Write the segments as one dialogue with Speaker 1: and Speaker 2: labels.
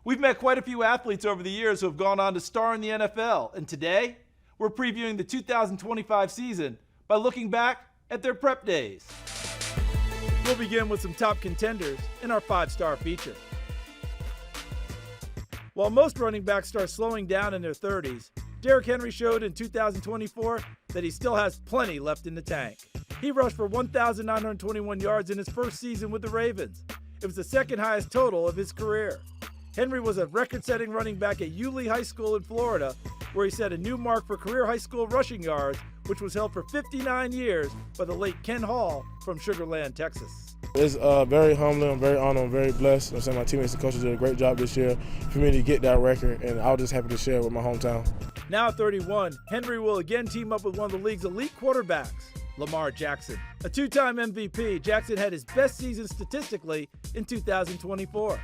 Speaker 1: We've met quite a few athletes over the years who have gone on to star in the NFL, and today we're previewing the 2025 season by looking back at their prep days. We'll begin with some top contenders in our 5-star feature. While most running backs start slowing down in their 30s, Derrick Henry showed in 2024 that he still has plenty left in the tank. He rushed for 1,921 yards in his first season with the Ravens. It was the second highest total of his career. Henry was a record-setting running back at Yulee High School in Florida, where he set a new mark for career high school rushing yards, which was held for 59 years by the late Ken Hall from Sugar Land, Texas.
Speaker 2: It's very humbling, I'm very honored, I'm very blessed. I'm saying my teammates and coaches did a great job this year for me to get that record, and I was just happy to share it with my hometown.
Speaker 1: Now at 31, Henry will again team up with one of the league's elite quarterbacks, Lamar Jackson. A two-time MVP, Jackson had his best season statistically in 2024.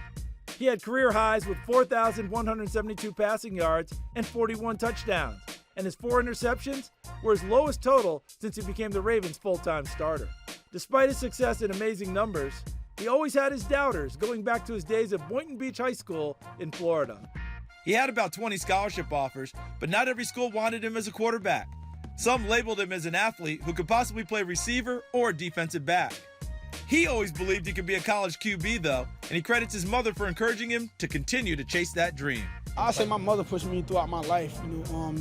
Speaker 1: He had career highs with 4,172 passing yards and 41 touchdowns, and his 4 interceptions were his lowest total since he became the Ravens' full-time starter. Despite his success and amazing numbers, he always had his doubters going back to his days at Boynton Beach High School in Florida. He had about 20 scholarship offers, but not every school wanted him as a quarterback. Some labeled him as an athlete who could possibly play receiver or defensive back. He always believed he could be a college QB, though, and he credits his mother for encouraging him to continue to chase that dream.
Speaker 3: I say my mother pushed me throughout my life.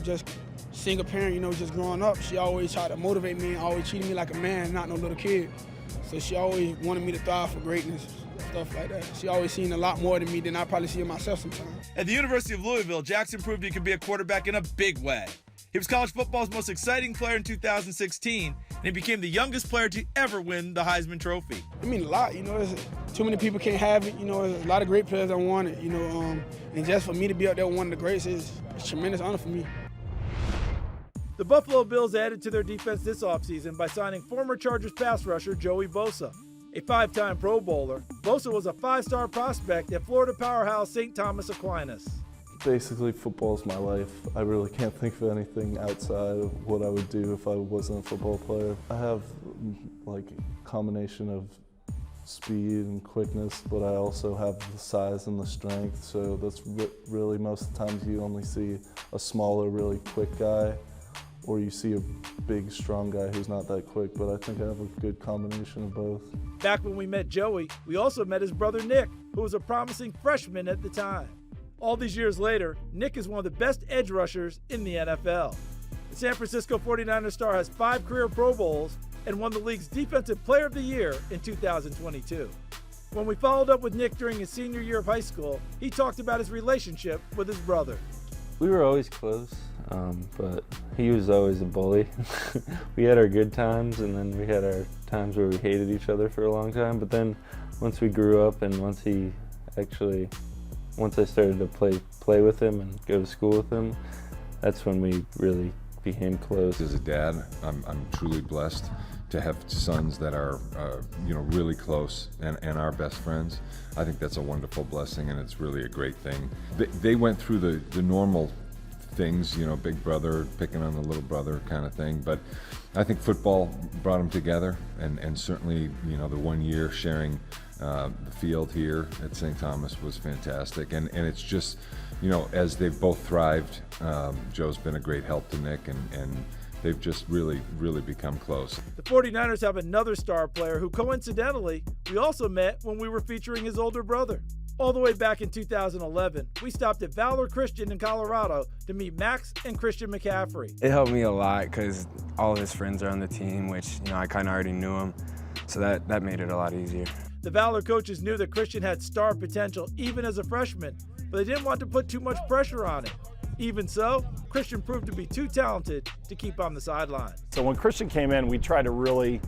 Speaker 3: Just single parent, just growing up, she always tried to motivate me and always treated me like a man, not no little kid. So she always wanted me to thrive for greatness, stuff like that. She always seen a lot more than me than I probably see in myself sometimes.
Speaker 1: At the University of Louisville, Jackson proved he could be a quarterback in a big way. He was college football's most exciting player in 2016, and he became the youngest player to ever win the Heisman Trophy.
Speaker 3: It means a lot, too many people can't have it, there's a lot of great players that want it, and just for me to be up there with one of the greats is a tremendous honor for me.
Speaker 1: The Buffalo Bills added to their defense this offseason by signing former Chargers pass rusher Joey Bosa. A 5-time Pro Bowler, Bosa was a 5-star prospect at Florida powerhouse St. Thomas Aquinas.
Speaker 4: Basically, football is my life. I really can't think of anything outside of what I would do if I wasn't a football player. I have a combination of speed and quickness, but I also have the size and the strength, so that's really most of the times you only see a smaller, really quick guy, or you see a big, strong guy who's not that quick, but I think I have a good combination of both.
Speaker 1: Back when we met Joey, we also met his brother Nick, who was a promising freshman at the time. All these years later, Nick is one of the best edge rushers in the NFL. The San Francisco 49ers star has 5 career Pro Bowls and won the league's Defensive Player of the Year in 2022. When we followed up with Nick during his senior year of high school, he talked about his relationship with his brother.
Speaker 5: We were always close, but he was always a bully. We had our good times, and then we had our times where we hated each other for a long time. But then once we grew up and once I started to play with him and go to school with him, that's when we really became close.
Speaker 6: As a dad, I'm truly blessed to have sons that are really close and are best friends. I think that's a wonderful blessing, and it's really a great thing. They went through the normal things, big brother picking on the little brother kind of thing, but I think football brought them together, and certainly the 1 year sharing the field here at St. Thomas was fantastic, and it's just as they've both thrived, Joe's been a great help to Nick, and they've just really become close.
Speaker 1: The 49ers have another star player who coincidentally we also met when we were featuring his older brother. All the way back in 2011, we stopped at Valor Christian in Colorado to meet Max and Christian McCaffrey.
Speaker 7: It helped me a lot because all of his friends are on the team, which I kind of already knew him, so that made it a lot easier.
Speaker 1: The Valor coaches knew that Christian had star potential even as a freshman, but they didn't want to put too much pressure on him. Even so, Christian proved to be too talented to keep on the sideline.
Speaker 8: So when Christian came in, we tried to really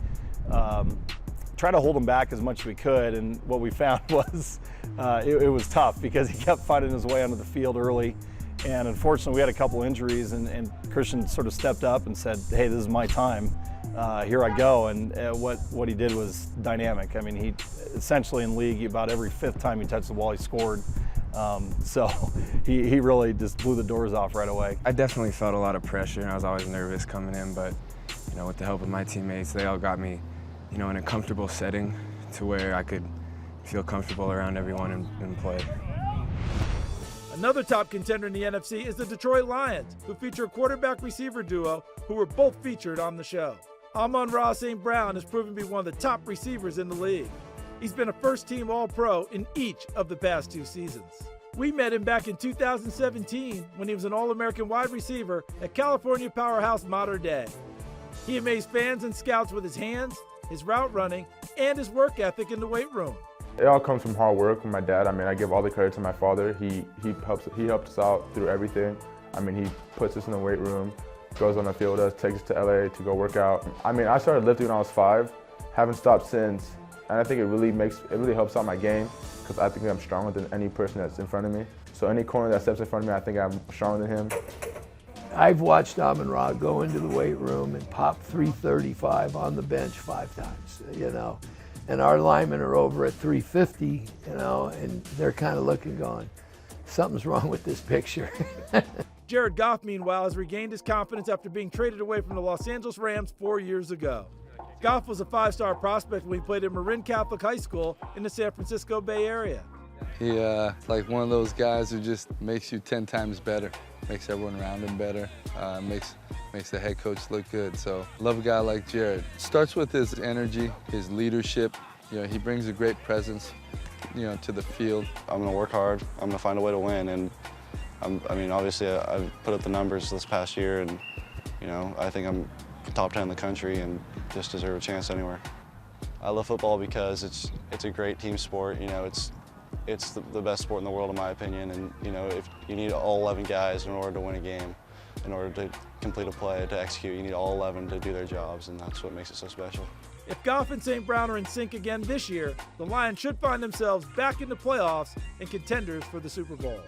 Speaker 8: try to hold him back as much as we could, and what we found was it was tough because he kept fighting his way onto the field early, and unfortunately we had a couple injuries, and Christian sort of stepped up and said, hey, this is my time, here I go, and what he did was dynamic. I mean, he essentially in league, about every 5th time he touched the ball, he scored. So he really just blew the doors off right away.
Speaker 7: I definitely felt a lot of pressure, and I was always nervous coming in, but with the help of my teammates, they all got me in a comfortable setting to where I could feel comfortable around everyone and play.
Speaker 1: Another top contender in the NFC is the Detroit Lions, who feature a quarterback-receiver duo who were both featured on the show. Amon-Ra St. Brown has proven to be one of the top receivers in the league. He's been a first-team All-Pro in each of the past 2 seasons. We met him back in 2017 when he was an All-American wide receiver at California powerhouse Mater Dei. He amazed fans and scouts with his hands, his route running, and his work ethic in the weight room.
Speaker 9: It all comes from hard work with my dad. I mean, I give all the credit to my father. He helped us out through everything. I mean, he puts us in the weight room, goes on the field with us, takes us to LA to go work out. I mean, I started lifting when I was 5, haven't stopped since, and I think it really helps out my game because I think I'm stronger than any person that's in front of me. So any corner that steps in front of me, I think I'm stronger than him.
Speaker 10: I've watched Amon-Ra go into the weight room and pop 335 on the bench 5 times, you know. And our linemen are over at 350, you know, and they're kind of looking going, something's wrong with this picture.
Speaker 1: Jared Goff, meanwhile, has regained his confidence after being traded away from the Los Angeles Rams 4 years ago. Goff was a 5-star prospect when he played at Marin Catholic High School in the San Francisco Bay Area.
Speaker 11: He like one of those guys who just makes you 10 times better, makes everyone around him better, makes the head coach look good. So love a guy like Jared. Starts with his energy, his leadership. You know, he brings a great presence, you know, to the field.
Speaker 12: I'm gonna work hard. I'm gonna find a way to win, and I mean, obviously, I've put up the numbers this past year, and you know, I think I'm top 10 in the country, and just deserve a chance anywhere. I love football because it's a great team sport. You know, it's the best sport in the world, in my opinion. And you know, if you need all 11 guys in order to win a game, in order to complete a play, to execute, you need all 11 to do their jobs, and that's what makes it so special.
Speaker 1: If Goff and St. Brown are in sync again this year, the Lions should find themselves back in the playoffs and contenders for the Super Bowl.